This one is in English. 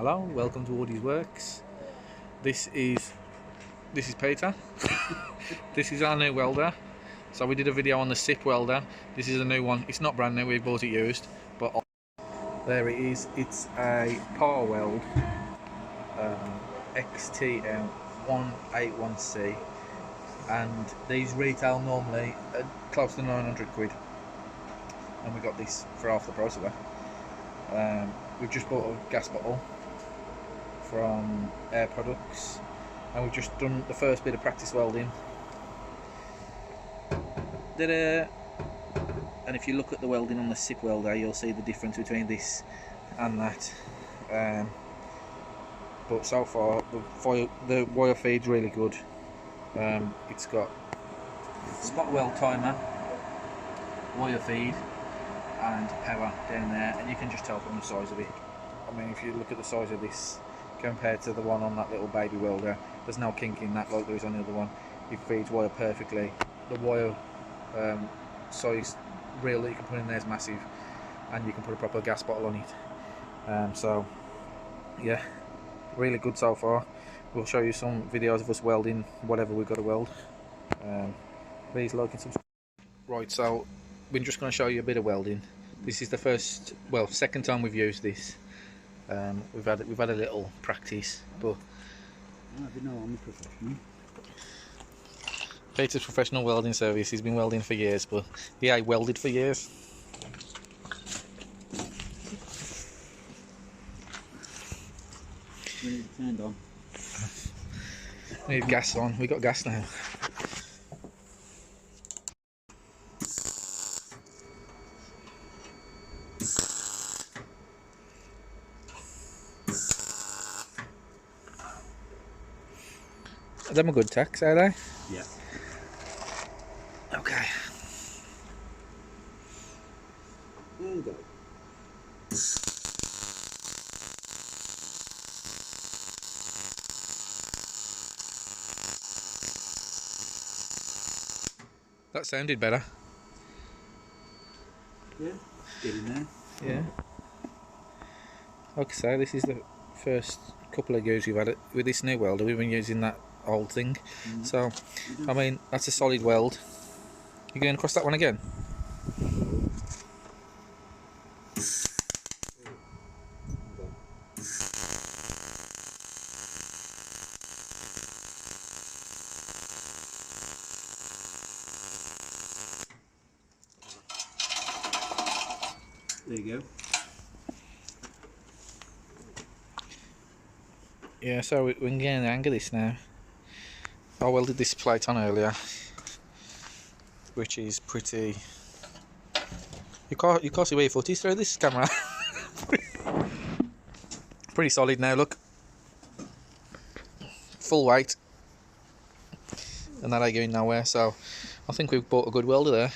Hello, welcome to Woody's Works. This is Peter. This is our new welder. So we did a video on the SIP welder. This is a new one. It's not brand new, we bought it used, but there it is. It's a Parweld XTM 181C, and these retail normally close to 900 quid, and we got this for half the price of that. We've just bought a gas bottle from Air Products, and we've just done the first bit of practice welding. And if you look at the welding on the SIP welder, you'll see the difference between this and that. But so far the wire feed's really good. It's got spot weld timer, wire feed and power down there, and you can just tell from the size of it. I mean, if you look at the size of this compared to the one on that little baby welder, there's no kink in that like there is on the other one. It feeds wire perfectly. The wire size reel that you can put in there is massive, and you can put a proper gas bottle on it. So yeah, really good so far. We'll show you some videos of us welding whatever we've got to weld. Please like and subscribe. Right, so we're just going to show you a bit of welding. This is the second time we've used this. We've had a little practice, but I'm a professional. Peter's professional welding service. He's been welding for years, but yeah, he welded for years. We need it turned on. We need gas on. We got gas now. Are them a good tacks, are they? Yeah. Okay. There you go. That sounded better. Yeah, get in there. Yeah. Like I say, this is the first couple of goes we've had it with this new welder. We've been using that old thing. So, I mean, that's a solid weld. You going across that one again? There you go. Yeah, so we can get the hang of this now. I welded this plate on earlier, which is pretty... You can't see where your foot is through this camera. Pretty solid now, look. Full weight. And that ain't going nowhere, so I think we've bought a good welder there.